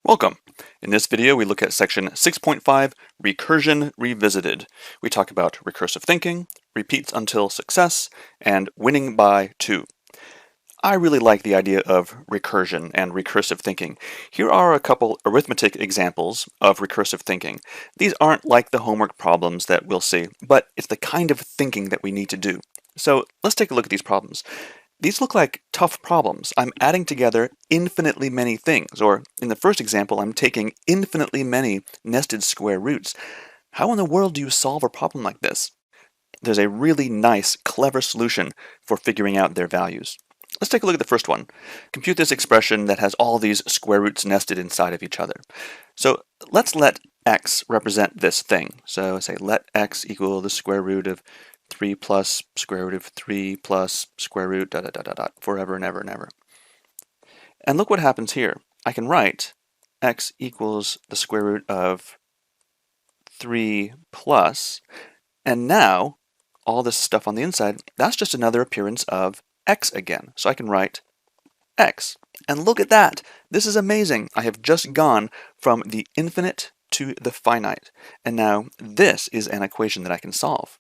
Welcome. In this video, we look at section 6.5, Recursion Revisited. We talk about recursive thinking, repeats until success, and winning by 2. I really like the idea of recursion and recursive thinking. Here are a couple arithmetic examples of recursive thinking. These aren't like the homework problems that we'll see, but it's the kind of thinking that we need to do. So let's take a look at these problems. These look like tough problems. I'm adding together infinitely many things, or in the first example, I'm taking infinitely many nested square roots. How in the world do you solve a problem like this? There's a really nice, clever solution for figuring out their values. Let's take a look at the first one. Compute this expression that has all these square roots nested inside of each other. So let's let x represent this thing. So say let x equal the square root of 3 plus square root of 3 plus square root forever and ever and ever. And look what happens here. I can write x equals the square root of 3 plus, and now all this stuff on the inside, that's just another appearance of x again. So I can write x. And look at that! This is amazing! I have just gone from the infinite to the finite. And now this is an equation that I can solve.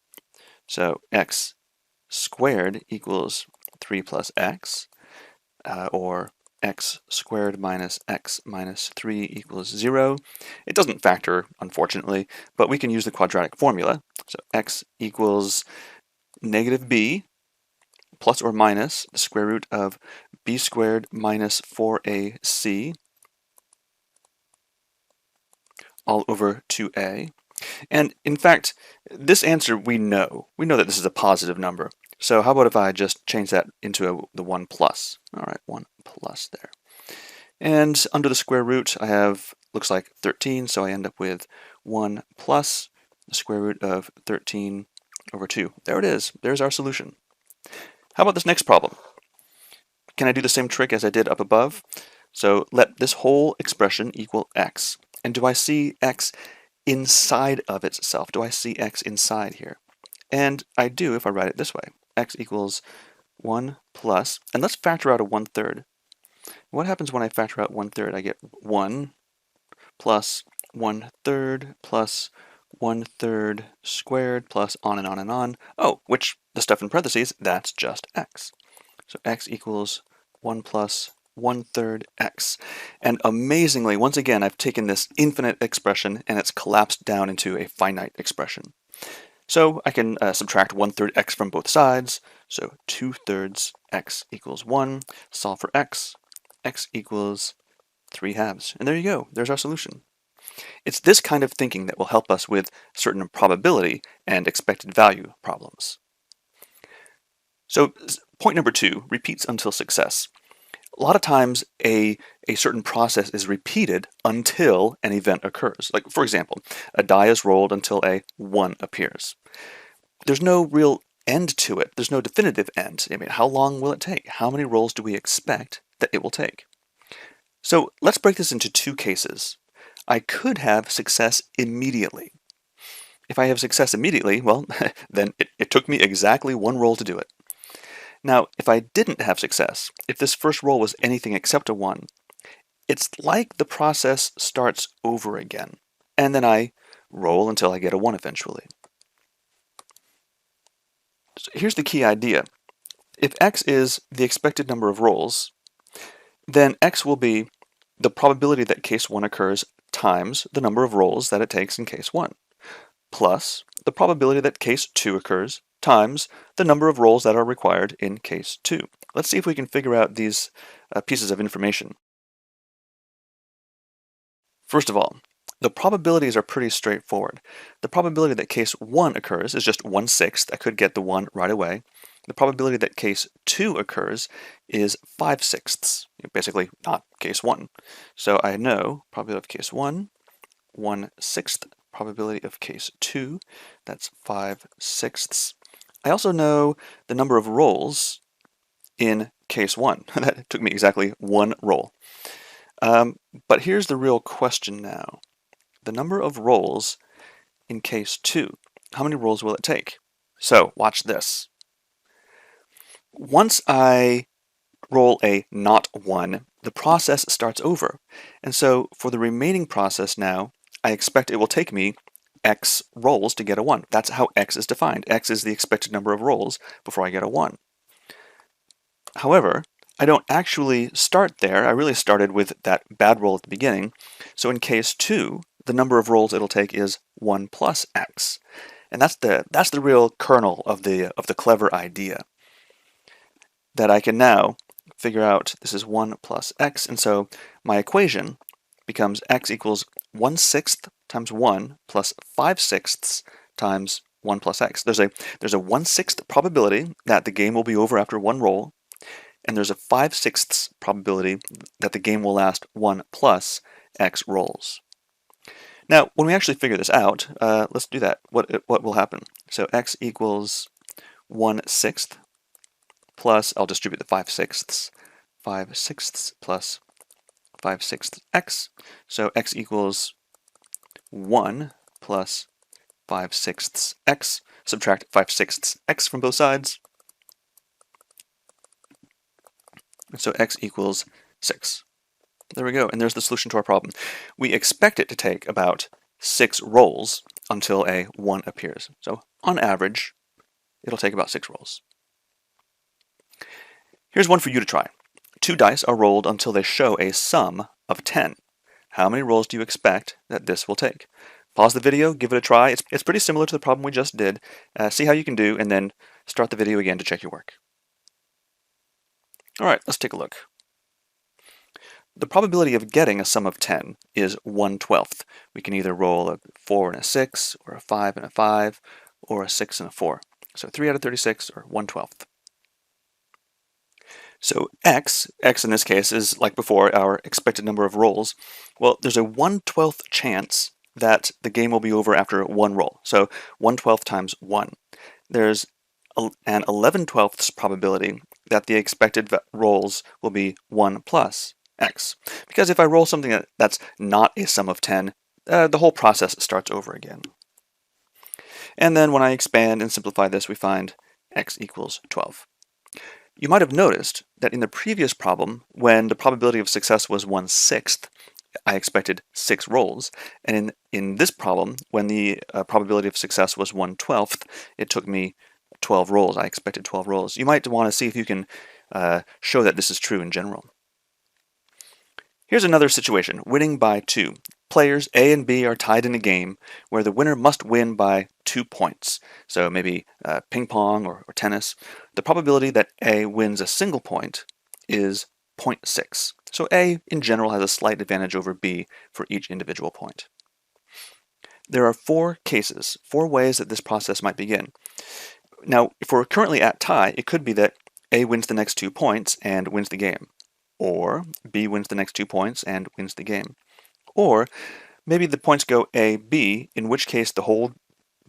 So x squared equals 3 plus x, or x squared minus x minus 3 equals 0. It doesn't factor, unfortunately, but we can use the quadratic formula. So x equals negative b plus or minus the square root of b squared minus 4ac all over 2a. And in fact, this answer we know. We know that this is a positive number. So how about if I just change that into the 1 plus? All right, 1 plus there. And under the square root, I have, looks like 13, so I end up with 1 plus the square root of 13 over 2. There it is. There's our solution. How about this next problem? Can I do the same trick as I did up above? So let this whole expression equal x. And do I see x inside of itself? Do I see x inside here? And I do if I write it this way. X equals 1 plus, and let's factor out a 1/3. What happens when I factor out 1/3? I get 1 plus 1/3 plus 1/3 squared plus on and on and on. Oh, which the stuff in parentheses, that's just x. So x equals 1 plus 1/3 x. And amazingly, once again, I've taken this infinite expression and it's collapsed down into a finite expression. So I can subtract 1/3 x from both sides. So 2/3 x equals 1. Solve for x. X equals 3/2. And there you go. There's our solution. It's this kind of thinking that will help us with certain probability and expected value problems. So point number 2, repeats until success. A lot of times a certain process is repeated until an event occurs. Like, for example, a die is rolled until a 1 appears. There's no real end to it. There's no definitive end. I mean, how long will it take? How many rolls do we expect that it will take? So let's break this into 2 cases. I could have success immediately. If I have success immediately, well, then it took me exactly 1 roll to do it. Now, if I didn't have success, if this first roll was anything except a 1, it's like the process starts over again, and then I roll until I get a 1 eventually. So here's the key idea. If x is the expected number of rolls, then x will be the probability that case 1 occurs times the number of rolls that it takes in case 1, plus the probability that case 2 occurs times the number of rolls that are required in case 2. Let's see if we can figure out these pieces of information. First of all, the probabilities are pretty straightforward. The probability that case 1 occurs is just 1/6. I could get the 1 right away. The probability that case 2 occurs is 5/6. Basically not case 1. So I know probability of case 1, 1/6. Probability of case 2, that's 5/6. I also know the number of rolls in case 1. That took me exactly 1 roll. But here's the real question now. The number of rolls in case 2. How many rolls will it take? So watch this. Once I roll a not 1, the process starts over. And so for the remaining process now, I expect it will take me x rolls to get a 1. That's how x is defined. X is the expected number of rolls before I get a 1. However, I don't actually start there. I really started with that bad roll at the beginning. So in case 2, the number of rolls it'll take is 1 plus x. And that's the real kernel of the clever idea. That I can now figure out this is 1 plus x, and so my equation becomes x equals 1/6 times 1 plus 5/6 times 1 plus x. There's a 1/6 probability that the game will be over after 1 roll, and there's a 5/6 probability that the game will last 1 plus x rolls. Now, when we actually figure this out, let's do that. What will happen? So x equals 1/6 plus, I'll distribute the 5/6, 5/6 plus 5/6 x. So x equals 1 plus 5/6 x. Subtract 5/6 x from both sides. And so x equals 6. There we go, and there's the solution to our problem. We expect it to take about 6 rolls until a 1 appears. So on average, it'll take about 6 rolls. Here's one for you to try. 2 dice are rolled until they show a sum of 10. How many rolls do you expect that this will take? Pause the video, give it a try. It's pretty similar to the problem we just did. See how you can do, and then start the video again to check your work. All right, let's take a look. The probability of getting a sum of 10 is 1/12. We can either roll a 4 and a 6, or a 5 and a 5, or a 6 and a 4. So 3 out of 36, or 1/12. So x in this case is, like before, our expected number of rolls. Well, there's a 1/12 chance that the game will be over after 1 roll. So 1/12 times 1. There's an 11/12 probability that the expected rolls will be 1 plus x. Because if I roll something that's not a sum of 10, the whole process starts over again. And then when I expand and simplify this, we find x equals 12. You might have noticed that in the previous problem, when the probability of success was 1/6, I expected 6 rolls. And in this problem, when the probability of success was 1/12, it took me 12 rolls. I expected 12 rolls. You might want to see if you can show that this is true in general. Here's another situation, winning by 2. Players A and B are tied in a game where the winner must win by 2 points. So maybe ping pong or tennis. The probability that A wins a single point is 0.6. So A, in general, has a slight advantage over B for each individual point. There are 4 cases, 4 ways that this process might begin. Now, if we're currently at tie, it could be that A wins the next 2 points and wins the game. Or B wins the next 2 points and wins the game. Or maybe the points go A, B, in which case the whole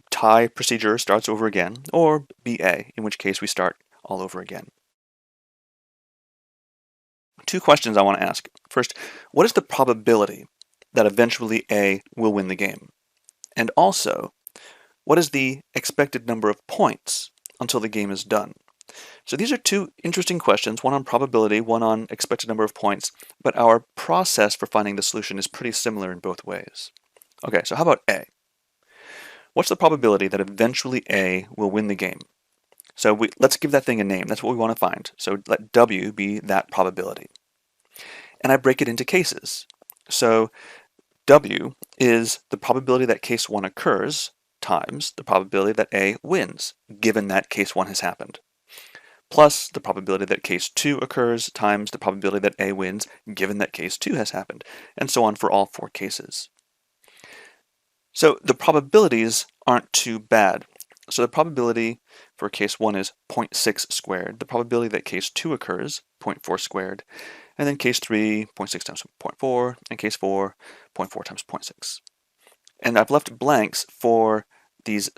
tie procedure starts over again, or B, A, in which case we start all over again. 2 questions I want to ask. First, what is the probability that eventually A will win the game? And also, what is the expected number of points until the game is done? So these are 2 interesting questions, one on probability, one on expected number of points, but our process for finding the solution is pretty similar in both ways. Okay, so how about A? What's the probability that eventually A will win the game? So let's give that thing a name. That's what we want to find. So let W be that probability. And I break it into cases. So W is the probability that case 1 occurs times the probability that A wins, given that case 1 has happened, plus the probability that case 2 occurs times the probability that A wins, given that case 2 has happened, and so on for all 4 cases. So the probabilities aren't too bad. So the probability for case 1 is 0.6 squared, the probability that case 2 occurs, 0.4 squared, and then case 3, 0.6 times 0.4, and case 4, 0.4 times 0.6. And I've left blanks for these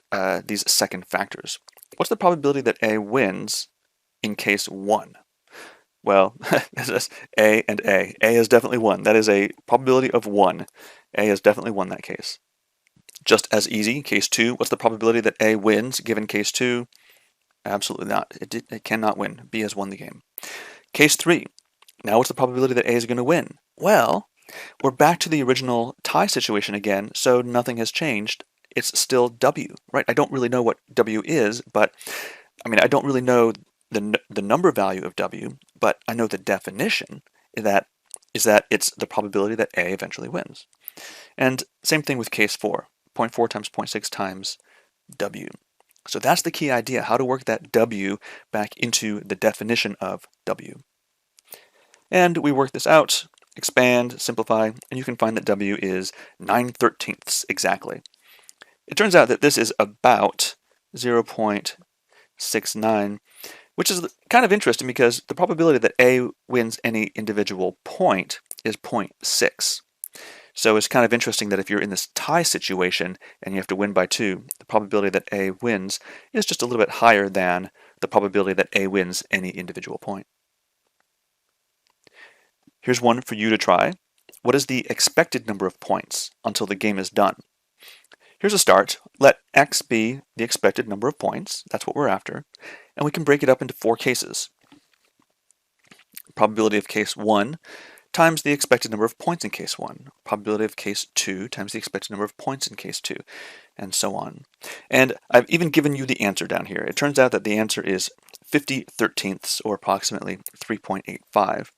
second factors. What's the probability that A wins in case 1? Well, A and A. A is definitely 1. That is a probability of 1. A has definitely won that case. Just as easy, case 2, what's the probability that A wins given case 2? Absolutely not. It cannot win. B has won the game. Case 3, Now what's the probability that A is going to win? Well, we're back to the original tie situation again, so nothing has changed. It's still W, right? I don't really know what W is, but I mean, I don't really know the number value of W, but I know the definition is that it's the probability that A eventually wins. And same thing with case 4, 0.4 times 0.6 times W. So that's the key idea, how to work that W back into the definition of W. And we work this out, expand, simplify, and you can find that W is 9/13 exactly. It turns out that this is about 0.69, which is kind of interesting because the probability that A wins any individual point is 0.6. So it's kind of interesting that if you're in this tie situation and you have to win by 2, the probability that A wins is just a little bit higher than the probability that A wins any individual point. Here's one for you to try. What is the expected number of points until the game is done? Here's a start. Let x be the expected number of points. That's what we're after. And we can break it up into 4 cases. Probability of case 1 times the expected number of points in case 1. Probability of case 2 times the expected number of points in case 2, and so on. And I've even given you the answer down here. It turns out that the answer is 50/13, or approximately 3.85.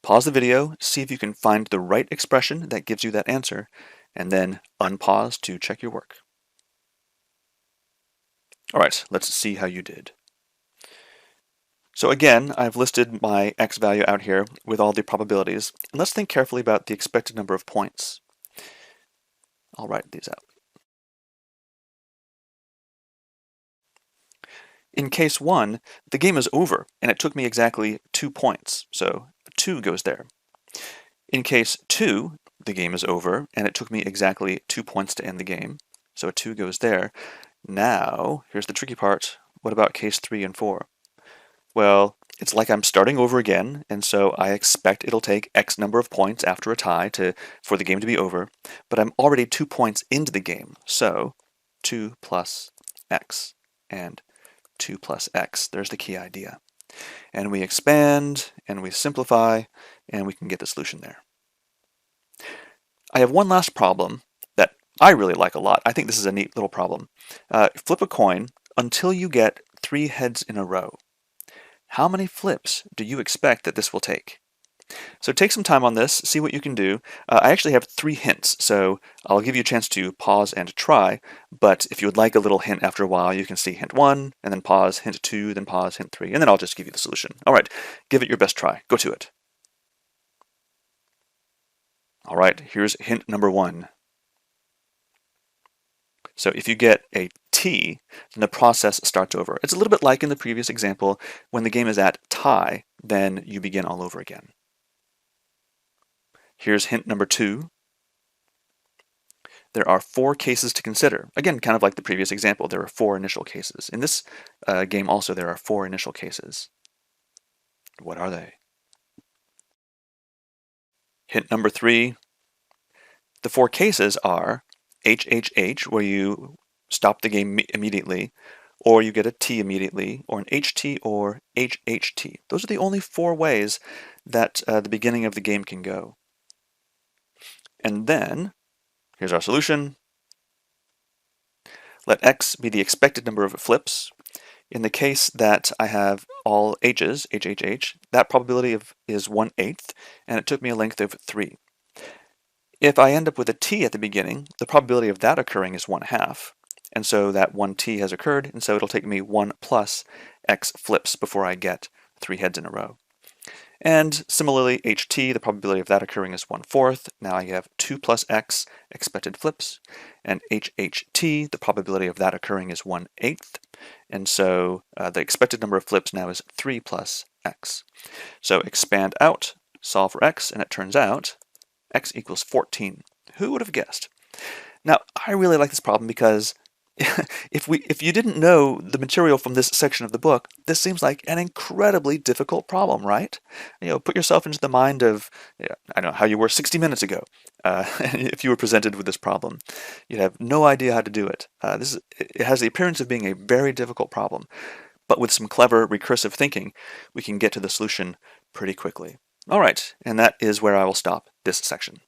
Pause the video, see if you can find the right expression that gives you that answer, and then unpause to check your work. All right, let's see how you did. So again, I've listed my x value out here with all the probabilities, and let's think carefully about the expected number of points. I'll write these out. In case 1, the game is over, and it took me exactly 2 points, so 2 goes there. In case 2, the game is over, and it took me exactly 2 points to end the game, so a 2 goes there. Now, here's the tricky part. What about case 3 and 4? Well, it's like I'm starting over again, and so I expect it'll take X number of points after a tie for the game to be over, but I'm already 2 points into the game, so 2 plus X, and 2 plus X. There's the key idea. And we expand, and we simplify, and we can get the solution there. I have one last problem that I really like a lot. I think this is a neat little problem. Flip a coin until you get 3 heads in a row. How many flips do you expect that this will take? So take some time on this, see what you can do. I actually have 3 hints, so I'll give you a chance to pause and try, but if you would like a little hint after a while, you can see hint 1, and then pause, hint 2, then pause, hint 3, and then I'll just give you the solution. All right, give it your best try. Go to it. All right, here's hint number 1. So if you get a T, then the process starts over. It's a little bit like in the previous example, when the game is at tie, then you begin all over again. Here's hint number 2. There are 4 cases to consider. Again, kind of like the previous example, there are 4 initial cases. In this game also, there are 4 initial cases. What are they? Hint number 3. The 4 cases are HHH, where you stop the game immediately, or you get a T immediately, or an HT, or HHT. Those are the only 4 ways that the beginning of the game can go. And then, here's our solution. Let X be the expected number of flips. In the case that I have all H's, HHH, that probability is 1/8, and it took me a length of 3. If I end up with a T at the beginning, the probability of that occurring is 1/2. And so that 1 T has occurred, and so it'll take me 1 plus X flips before I get 3 heads in a row. And similarly, HT, the probability of that occurring is 1/4. Now I have 2 plus X expected flips. And HHT, the probability of that occurring is 1/8. And so the expected number of flips now is 3 plus X. So expand out, solve for X, and it turns out X equals 14. Who would have guessed? Now, I really like this problem because if you didn't know the material from this section of the book, this seems like an incredibly difficult problem, right? Put yourself into the mind of, I don't know, how you were 60 minutes ago. If you were presented with this problem, you'd have no idea how to do it. It has the appearance of being a very difficult problem, but with some clever recursive thinking, we can get to the solution pretty quickly. All right, and that is where I will stop this section.